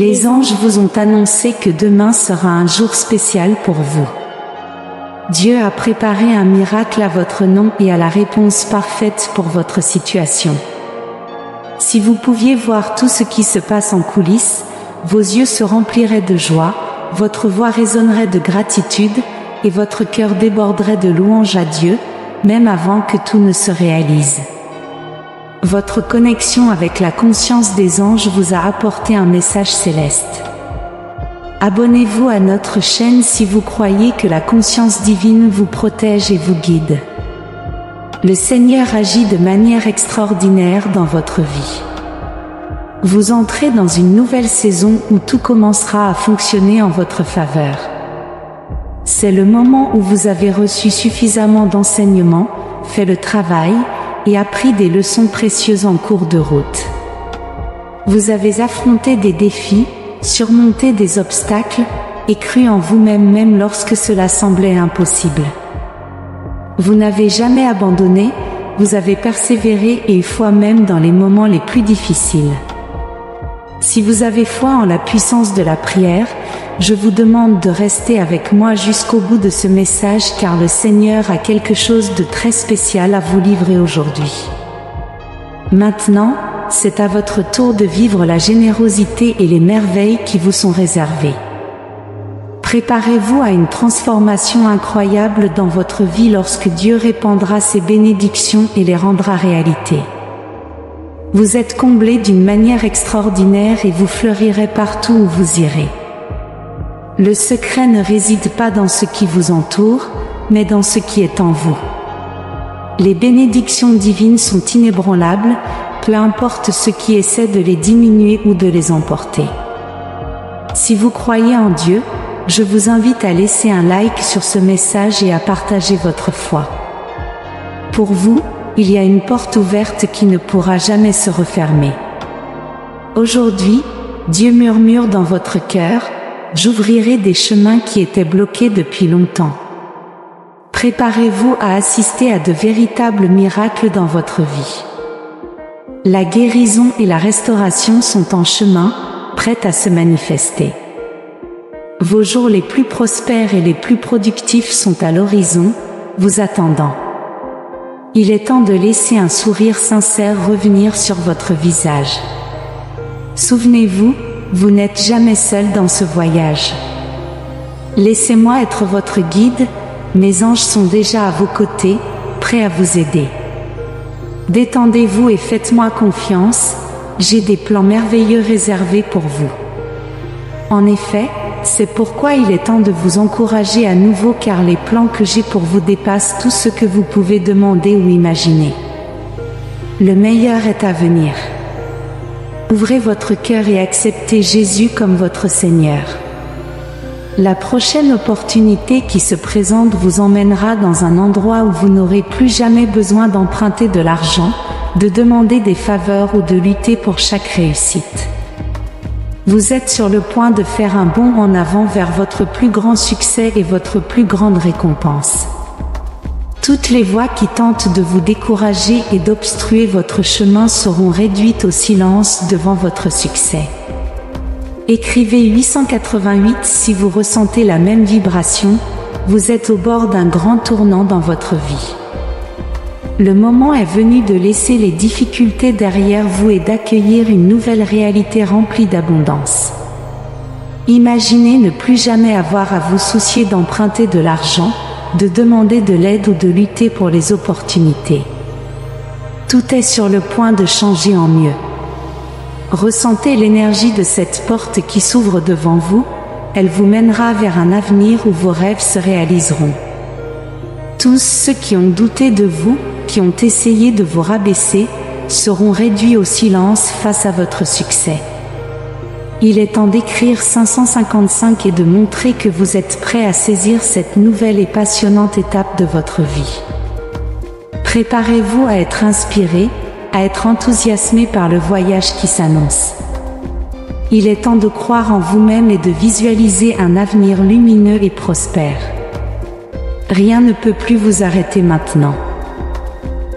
Les anges vous ont annoncé que demain sera un jour spécial pour vous. Dieu a préparé un miracle à votre nom et a la réponse parfaite pour votre situation. Si vous pouviez voir tout ce qui se passe en coulisses, vos yeux se rempliraient de joie, votre voix résonnerait de gratitude et votre cœur déborderait de louange à Dieu, même avant que tout ne se réalise. Votre connexion avec la conscience des anges vous a apporté un message céleste. Abonnez-vous à notre chaîne si vous croyez que la conscience divine vous protège et vous guide. Le Seigneur agit de manière extraordinaire dans votre vie. Vous entrez dans une nouvelle saison où tout commencera à fonctionner en votre faveur. C'est le moment où vous avez reçu suffisamment d'enseignements, fait le travail et appris des leçons précieuses en cours de route. Vous avez affronté des défis, surmonté des obstacles et cru en vous-même même lorsque cela semblait impossible. Vous n'avez jamais abandonné, vous avez persévéré et eu foi même dans les moments les plus difficiles. Si vous avez foi en la puissance de la prière, je vous demande de rester avec moi jusqu'au bout de ce message car le Seigneur a quelque chose de très spécial à vous livrer aujourd'hui. Maintenant, c'est à votre tour de vivre la générosité et les merveilles qui vous sont réservées. Préparez-vous à une transformation incroyable dans votre vie lorsque Dieu répandra ses bénédictions et les rendra réalité. Vous êtes comblés d'une manière extraordinaire et vous fleurirez partout où vous irez. Le secret ne réside pas dans ce qui vous entoure, mais dans ce qui est en vous. Les bénédictions divines sont inébranlables, peu importe ce qui essaie de les diminuer ou de les emporter. Si vous croyez en Dieu, je vous invite à laisser un like sur ce message et à partager votre foi. Pour vous, il y a une porte ouverte qui ne pourra jamais se refermer. Aujourd'hui, Dieu murmure dans votre cœur, « J'ouvrirai des chemins qui étaient bloqués depuis longtemps. » Préparez-vous à assister à de véritables miracles dans votre vie. La guérison et la restauration sont en chemin, prêtes à se manifester. Vos jours les plus prospères et les plus productifs sont à l'horizon, vous attendant. Il est temps de laisser un sourire sincère revenir sur votre visage. Souvenez-vous, vous n'êtes jamais seul dans ce voyage. Laissez-moi être votre guide, mes anges sont déjà à vos côtés, prêts à vous aider. Détendez-vous et faites-moi confiance, j'ai des plans merveilleux réservés pour vous. En effet, c'est pourquoi il est temps de vous encourager à nouveau car les plans que j'ai pour vous dépassent tout ce que vous pouvez demander ou imaginer. Le meilleur est à venir. Ouvrez votre cœur et acceptez Jésus comme votre Seigneur. La prochaine opportunité qui se présente vous emmènera dans un endroit où vous n'aurez plus jamais besoin d'emprunter de l'argent, de demander des faveurs ou de lutter pour chaque réussite. Vous êtes sur le point de faire un bond en avant vers votre plus grand succès et votre plus grande récompense. Toutes les voix qui tentent de vous décourager et d'obstruer votre chemin seront réduites au silence devant votre succès. Écrivez 888 si vous ressentez la même vibration, vous êtes au bord d'un grand tournant dans votre vie. Le moment est venu de laisser les difficultés derrière vous et d'accueillir une nouvelle réalité remplie d'abondance. Imaginez ne plus jamais avoir à vous soucier d'emprunter de l'argent, de demander de l'aide ou de lutter pour les opportunités. Tout est sur le point de changer en mieux. Ressentez l'énergie de cette porte qui s'ouvre devant vous, elle vous mènera vers un avenir où vos rêves se réaliseront. Tous ceux qui ont douté de vous, qui ont essayé de vous rabaisser, seront réduits au silence face à votre succès. Il est temps d'écrire 555 et de montrer que vous êtes prêt à saisir cette nouvelle et passionnante étape de votre vie. Préparez-vous à être inspiré, à être enthousiasmé par le voyage qui s'annonce. Il est temps de croire en vous-même et de visualiser un avenir lumineux et prospère. Rien ne peut plus vous arrêter maintenant.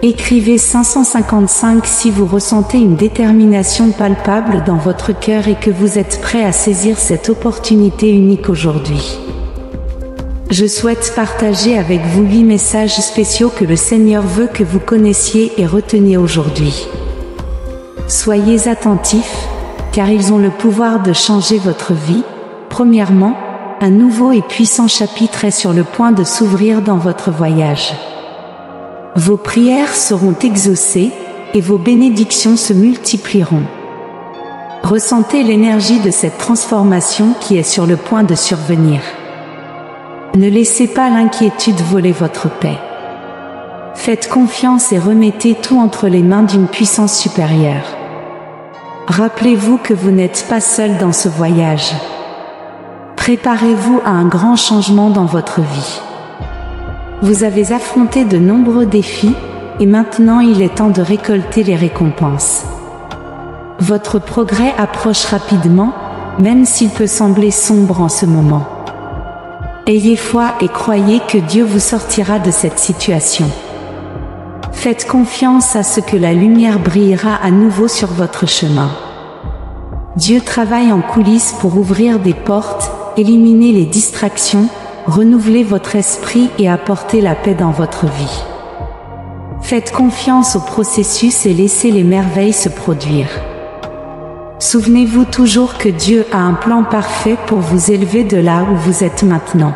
Écrivez 555 si vous ressentez une détermination palpable dans votre cœur et que vous êtes prêt à saisir cette opportunité unique aujourd'hui. Je souhaite partager avec vous 8 messages spéciaux que le Seigneur veut que vous connaissiez et reteniez aujourd'hui. Soyez attentifs, car ils ont le pouvoir de changer votre vie. Premièrement, un nouveau et puissant chapitre est sur le point de s'ouvrir dans votre voyage. Vos prières seront exaucées, et vos bénédictions se multiplieront. Ressentez l'énergie de cette transformation qui est sur le point de survenir. Ne laissez pas l'inquiétude voler votre paix. Faites confiance et remettez tout entre les mains d'une puissance supérieure. Rappelez-vous que vous n'êtes pas seul dans ce voyage. Préparez-vous à un grand changement dans votre vie. Vous avez affronté de nombreux défis, et maintenant il est temps de récolter les récompenses. Votre progrès approche rapidement, même s'il peut sembler sombre en ce moment. Ayez foi et croyez que Dieu vous sortira de cette situation. Faites confiance à ce que la lumière brillera à nouveau sur votre chemin. Dieu travaille en coulisses pour ouvrir des portes, éliminer les distractions, renouveler votre esprit et apporter la paix dans votre vie. Faites confiance au processus et laissez les merveilles se produire. Souvenez-vous toujours que Dieu a un plan parfait pour vous élever de là où vous êtes maintenant.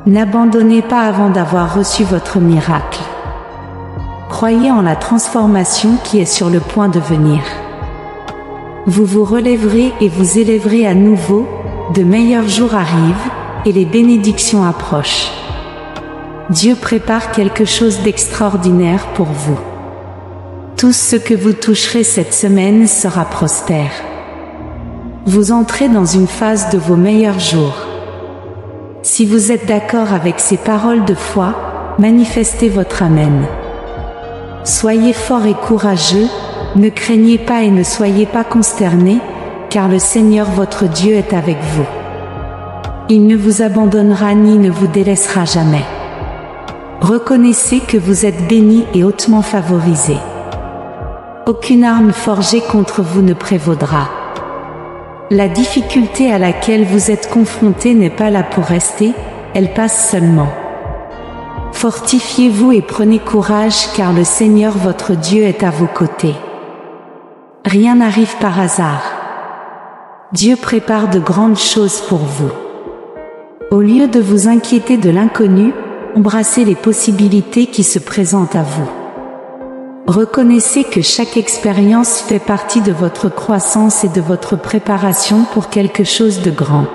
N'abandonnez pas avant d'avoir reçu votre miracle. Croyez en la transformation qui est sur le point de venir. Vous vous relèverez et vous élèverez à nouveau, de meilleurs jours arrivent, et les bénédictions approchent. Dieu prépare quelque chose d'extraordinaire pour vous. Tout ce que vous toucherez cette semaine sera prospère. Vous entrez dans une phase de vos meilleurs jours. Si vous êtes d'accord avec ces paroles de foi, manifestez votre Amen. Soyez forts et courageux, ne craignez pas et ne soyez pas consternés, car le Seigneur votre Dieu est avec vous. Il ne vous abandonnera ni ne vous délaissera jamais. Reconnaissez que vous êtes bénis et hautement favorisés. Aucune arme forgée contre vous ne prévaudra. La difficulté à laquelle vous êtes confrontés n'est pas là pour rester, elle passe seulement. Fortifiez-vous et prenez courage car le Seigneur votre Dieu est à vos côtés. Rien n'arrive par hasard. Dieu prépare de grandes choses pour vous. Au lieu de vous inquiéter de l'inconnu, embrassez les possibilités qui se présentent à vous. Reconnaissez que chaque expérience fait partie de votre croissance et de votre préparation pour quelque chose de grand.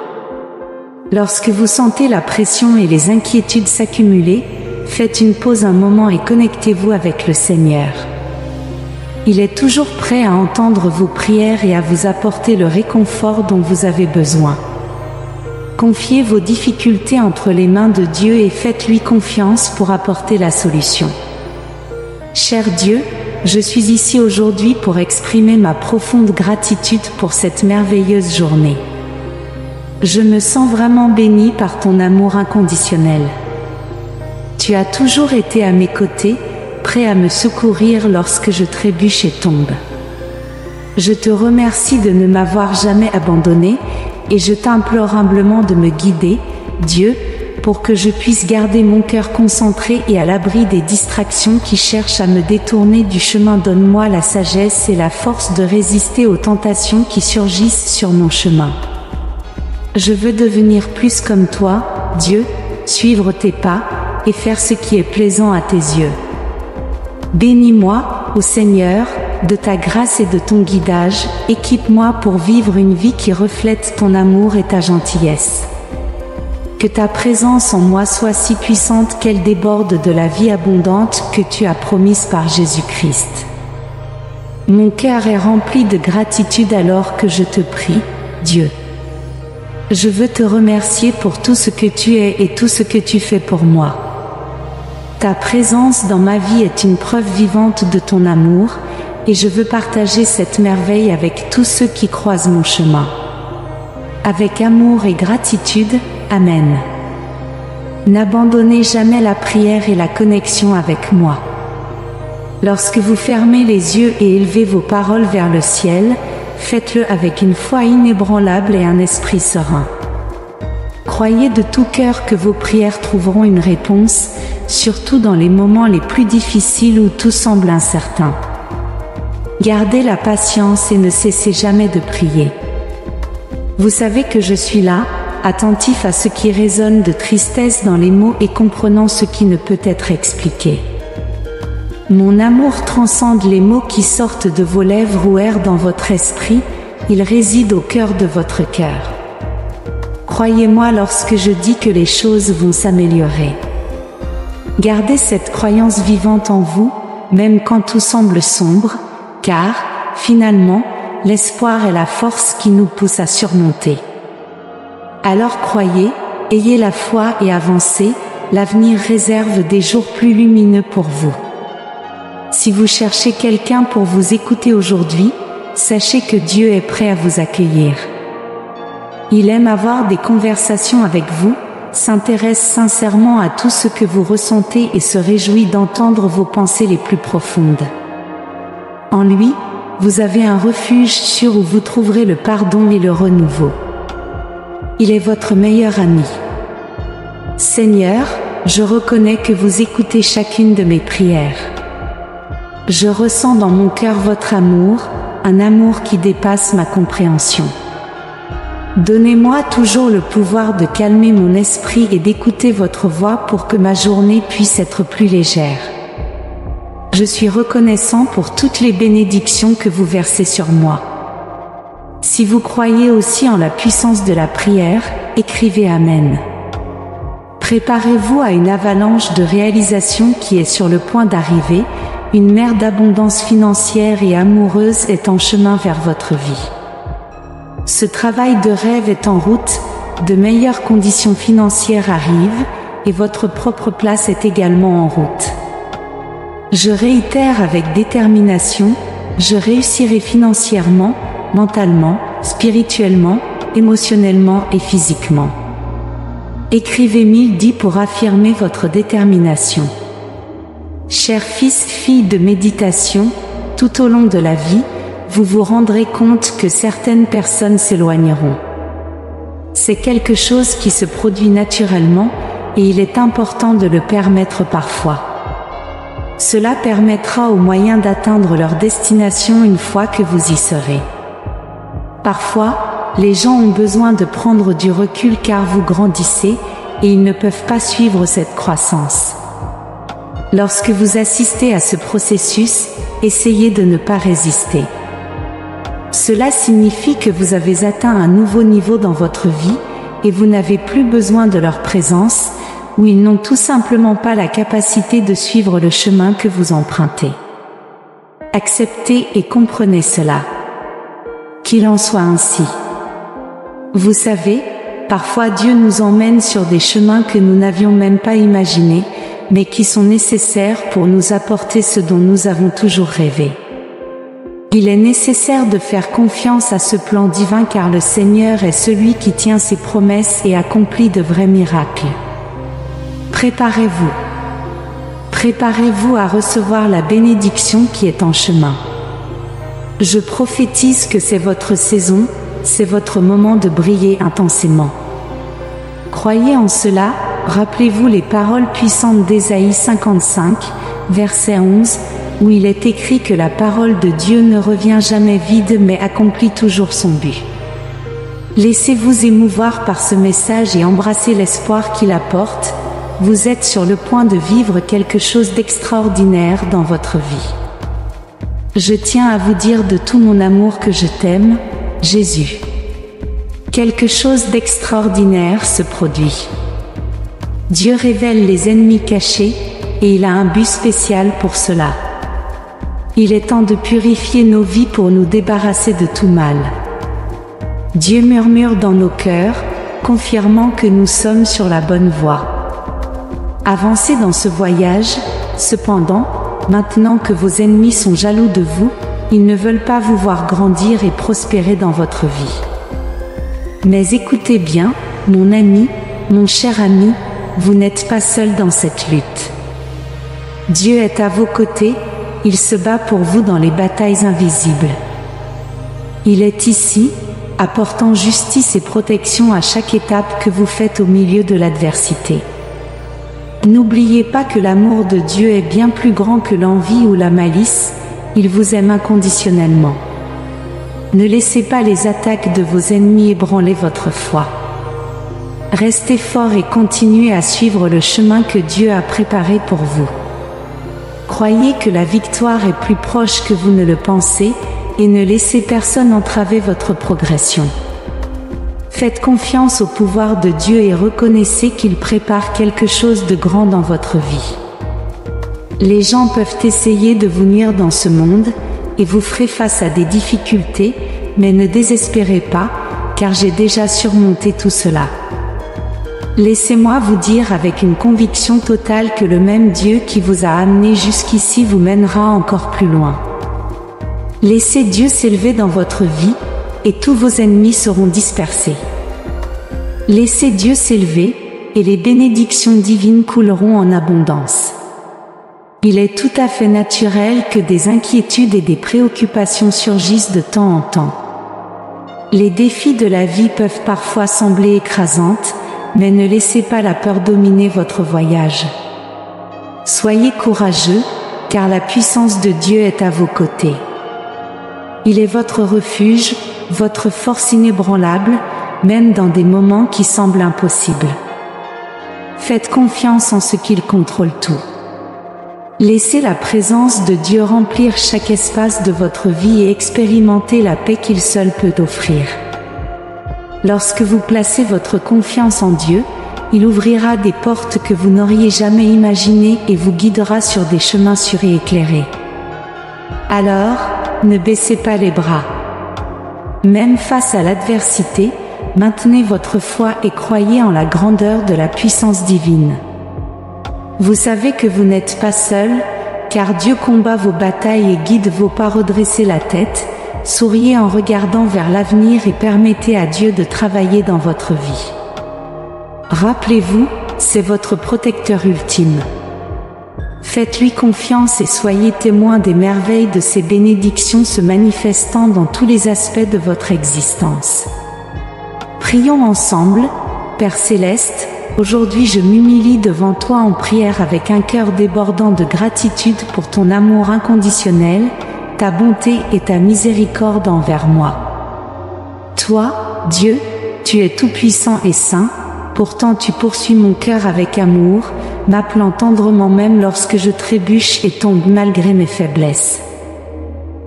Lorsque vous sentez la pression et les inquiétudes s'accumuler, faites une pause un moment et connectez-vous avec le Seigneur. Il est toujours prêt à entendre vos prières et à vous apporter le réconfort dont vous avez besoin. Confiez vos difficultés entre les mains de Dieu et faites-lui confiance pour apporter la solution. Cher Dieu, je suis ici aujourd'hui pour exprimer ma profonde gratitude pour cette merveilleuse journée. Je me sens vraiment béni par ton amour inconditionnel. Tu as toujours été à mes côtés, prêt à me secourir lorsque je trébuche et tombe. Je te remercie de ne m'avoir jamais abandonné, et je t'implore humblement de me guider, Dieu, pour que je puisse garder mon cœur concentré et à l'abri des distractions qui cherchent à me détourner du chemin. Donne-moi la sagesse et la force de résister aux tentations qui surgissent sur mon chemin. Je veux devenir plus comme toi, Dieu, suivre tes pas, et faire ce qui est plaisant à tes yeux. Bénis-moi, ô Seigneur, de ta grâce et de ton guidage, équipe-moi pour vivre une vie qui reflète ton amour et ta gentillesse. Que ta présence en moi soit si puissante qu'elle déborde de la vie abondante que tu as promise par Jésus-Christ. Mon cœur est rempli de gratitude alors que je te prie, Dieu. Je veux te remercier pour tout ce que tu es et tout ce que tu fais pour moi. Ta présence dans ma vie est une preuve vivante de ton amour, et je veux partager cette merveille avec tous ceux qui croisent mon chemin. Avec amour et gratitude, Amen. N'abandonnez jamais la prière et la connexion avec moi. Lorsque vous fermez les yeux et élevez vos paroles vers le ciel, faites-le avec une foi inébranlable et un esprit serein. Croyez de tout cœur que vos prières trouveront une réponse, surtout dans les moments les plus difficiles où tout semble incertain. Gardez la patience et ne cessez jamais de prier. Vous savez que je suis là, attentif à ce qui résonne de tristesse dans les mots et comprenant ce qui ne peut être expliqué. Mon amour transcende les mots qui sortent de vos lèvres ou errent dans votre esprit, il réside au cœur de votre cœur. Croyez-moi lorsque je dis que les choses vont s'améliorer. Gardez cette croyance vivante en vous, même quand tout semble sombre, car, finalement, l'espoir est la force qui nous pousse à surmonter. Alors croyez, ayez la foi et avancez, l'avenir réserve des jours plus lumineux pour vous. Si vous cherchez quelqu'un pour vous écouter aujourd'hui, sachez que Dieu est prêt à vous accueillir. Il aime avoir des conversations avec vous, s'intéresse sincèrement à tout ce que vous ressentez et se réjouit d'entendre vos pensées les plus profondes. En lui, vous avez un refuge sûr où vous trouverez le pardon et le renouveau. Il est votre meilleur ami. Seigneur, je reconnais que vous écoutez chacune de mes prières. Je ressens dans mon cœur votre amour, un amour qui dépasse ma compréhension. Donnez-moi toujours le pouvoir de calmer mon esprit et d'écouter votre voix pour que ma journée puisse être plus légère. Je suis reconnaissant pour toutes les bénédictions que vous versez sur moi. Si vous croyez aussi en la puissance de la prière, écrivez Amen. Préparez-vous à une avalanche de réalisations qui est sur le point d'arriver, une mer d'abondance financière et amoureuse est en chemin vers votre vie. Ce travail de rêve est en route, de meilleures conditions financières arrivent, et votre propre place est également en route. Je réitère avec détermination, je réussirai financièrement, mentalement, spirituellement, émotionnellement et physiquement. Écrivez 1010 pour affirmer votre détermination. Chers fils, filles de méditation, tout au long de la vie, vous vous rendrez compte que certaines personnes s'éloigneront. C'est quelque chose qui se produit naturellement, et il est important de le permettre parfois. Cela permettra aux moyens d'atteindre leur destination une fois que vous y serez. Parfois, les gens ont besoin de prendre du recul car vous grandissez, et ils ne peuvent pas suivre cette croissance. Lorsque vous assistez à ce processus, essayez de ne pas résister. Cela signifie que vous avez atteint un nouveau niveau dans votre vie, et vous n'avez plus besoin de leur présence, ou ils n'ont tout simplement pas la capacité de suivre le chemin que vous empruntez. Acceptez et comprenez cela. Qu'il en soit ainsi. Vous savez, parfois Dieu nous emmène sur des chemins que nous n'avions même pas imaginés, mais qui sont nécessaires pour nous apporter ce dont nous avons toujours rêvé. Il est nécessaire de faire confiance à ce plan divin car le Seigneur est celui qui tient ses promesses et accomplit de vrais miracles. Préparez-vous. Préparez-vous à recevoir la bénédiction qui est en chemin. Je prophétise que c'est votre saison, c'est votre moment de briller intensément. Croyez en cela, rappelez-vous les paroles puissantes d'Ésaïe 55, verset 11, où il est écrit que la parole de Dieu ne revient jamais vide mais accomplit toujours son but. Laissez-vous émouvoir par ce message et embrassez l'espoir qu'il apporte. Vous êtes sur le point de vivre quelque chose d'extraordinaire dans votre vie. Je tiens à vous dire de tout mon amour que je t'aime, Jésus. Quelque chose d'extraordinaire se produit. Dieu révèle les ennemis cachés, et il a un but spécial pour cela. Il est temps de purifier nos vies pour nous débarrasser de tout mal. Dieu murmure dans nos cœurs, confirmant que nous sommes sur la bonne voie. Avancez dans ce voyage, cependant, maintenant que vos ennemis sont jaloux de vous, ils ne veulent pas vous voir grandir et prospérer dans votre vie. Mais écoutez bien, mon ami, mon cher ami, vous n'êtes pas seul dans cette lutte. Dieu est à vos côtés, il se bat pour vous dans les batailles invisibles. Il est ici, apportant justice et protection à chaque étape que vous faites au milieu de l'adversité. N'oubliez pas que l'amour de Dieu est bien plus grand que l'envie ou la malice, il vous aime inconditionnellement. Ne laissez pas les attaques de vos ennemis ébranler votre foi. Restez fort et continuez à suivre le chemin que Dieu a préparé pour vous. Croyez que la victoire est plus proche que vous ne le pensez, et ne laissez personne entraver votre progression. Faites confiance au pouvoir de Dieu et reconnaissez qu'il prépare quelque chose de grand dans votre vie. Les gens peuvent essayer de vous nuire dans ce monde, et vous ferez face à des difficultés, mais ne désespérez pas, car j'ai déjà surmonté tout cela. Laissez-moi vous dire avec une conviction totale que le même Dieu qui vous a amené jusqu'ici vous mènera encore plus loin. Laissez Dieu s'élever dans votre vie, et tous vos ennemis seront dispersés. Laissez Dieu s'élever, et les bénédictions divines couleront en abondance. Il est tout à fait naturel que des inquiétudes et des préoccupations surgissent de temps en temps. Les défis de la vie peuvent parfois sembler écrasantes, mais ne laissez pas la peur dominer votre voyage. Soyez courageux, car la puissance de Dieu est à vos côtés. Il est votre refuge, votre force inébranlable, même dans des moments qui semblent impossibles. Faites confiance en ce qu'il contrôle tout. Laissez la présence de Dieu remplir chaque espace de votre vie et expérimentez la paix qu'il seul peut offrir. Lorsque vous placez votre confiance en Dieu, il ouvrira des portes que vous n'auriez jamais imaginées et vous guidera sur des chemins sûrs et éclairés. Alors, ne baissez pas les bras. Même face à l'adversité, maintenez votre foi et croyez en la grandeur de la puissance divine. Vous savez que vous n'êtes pas seul, car Dieu combat vos batailles et guide vos pas. Redressez la tête, souriez en regardant vers l'avenir et permettez à Dieu de travailler dans votre vie. Rappelez-vous, c'est votre protecteur ultime. Faites-lui confiance et soyez témoin des merveilles de ses bénédictions se manifestant dans tous les aspects de votre existence. Prions ensemble. Père Céleste, aujourd'hui je m'humilie devant toi en prière avec un cœur débordant de gratitude pour ton amour inconditionnel, ta bonté et ta miséricorde envers moi. Toi, Dieu, tu es tout-puissant et saint, pourtant tu poursuis mon cœur avec amour, m'appelant tendrement même lorsque je trébuche et tombe malgré mes faiblesses.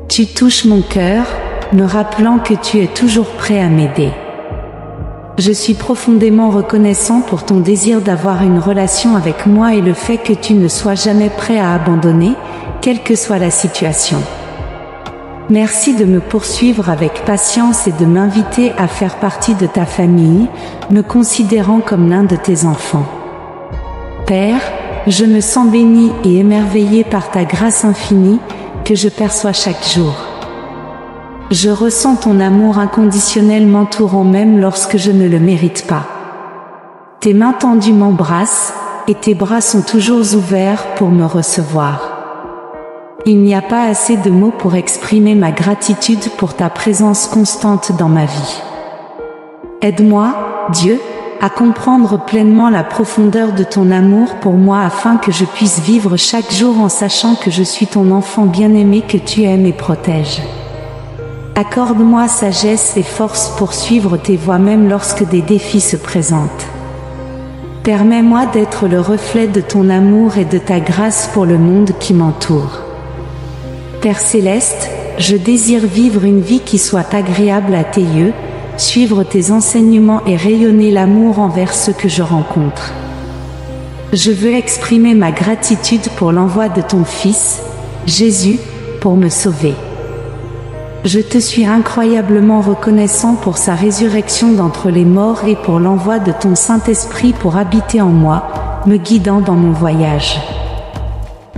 Tu touches mon cœur, me rappelant que tu es toujours prêt à m'aider. Je suis profondément reconnaissant pour ton désir d'avoir une relation avec moi et le fait que tu ne sois jamais prêt à abandonner, quelle que soit la situation. Merci de me poursuivre avec patience et de m'inviter à faire partie de ta famille, me considérant comme l'un de tes enfants. Père, je me sens béni et émerveillé par ta grâce infinie, que je perçois chaque jour. Je ressens ton amour inconditionnel m'entourant même lorsque je ne le mérite pas. Tes mains tendues m'embrassent, et tes bras sont toujours ouverts pour me recevoir. Il n'y a pas assez de mots pour exprimer ma gratitude pour ta présence constante dans ma vie. Aide-moi, Dieu, à comprendre pleinement la profondeur de ton amour pour moi afin que je puisse vivre chaque jour en sachant que je suis ton enfant bien-aimé que tu aimes et protèges. Accorde-moi sagesse et force pour suivre tes voies même lorsque des défis se présentent. Permets-moi d'être le reflet de ton amour et de ta grâce pour le monde qui m'entoure. Père Céleste, je désire vivre une vie qui soit agréable à tes yeux, suivre tes enseignements et rayonner l'amour envers ceux que je rencontre. Je veux exprimer ma gratitude pour l'envoi de ton Fils, Jésus, pour me sauver. Je te suis incroyablement reconnaissant pour sa résurrection d'entre les morts et pour l'envoi de ton Saint-Esprit pour habiter en moi, me guidant dans mon voyage.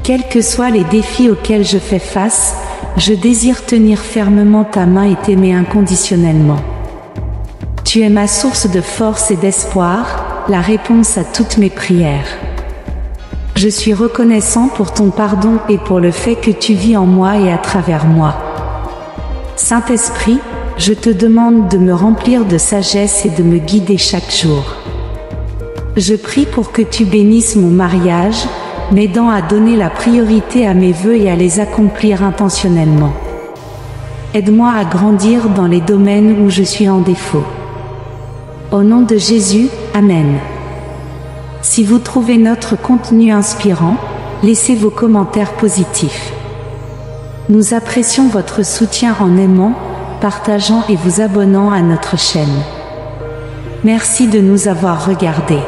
Quels que soient les défis auxquels je fais face, je désire tenir fermement ta main et t'aimer inconditionnellement. Tu es ma source de force et d'espoir, la réponse à toutes mes prières. Je suis reconnaissant pour ton pardon et pour le fait que tu vis en moi et à travers moi. Saint-Esprit, je te demande de me remplir de sagesse et de me guider chaque jour. Je prie pour que tu bénisses mon mariage, m'aidant à donner la priorité à mes vœux et à les accomplir intentionnellement. Aide-moi à grandir dans les domaines où je suis en défaut. Au nom de Jésus, Amen. Si vous trouvez notre contenu inspirant, laissez vos commentaires positifs. Nous apprécions votre soutien en aimant, partageant et vous abonnant à notre chaîne. Merci de nous avoir regardés.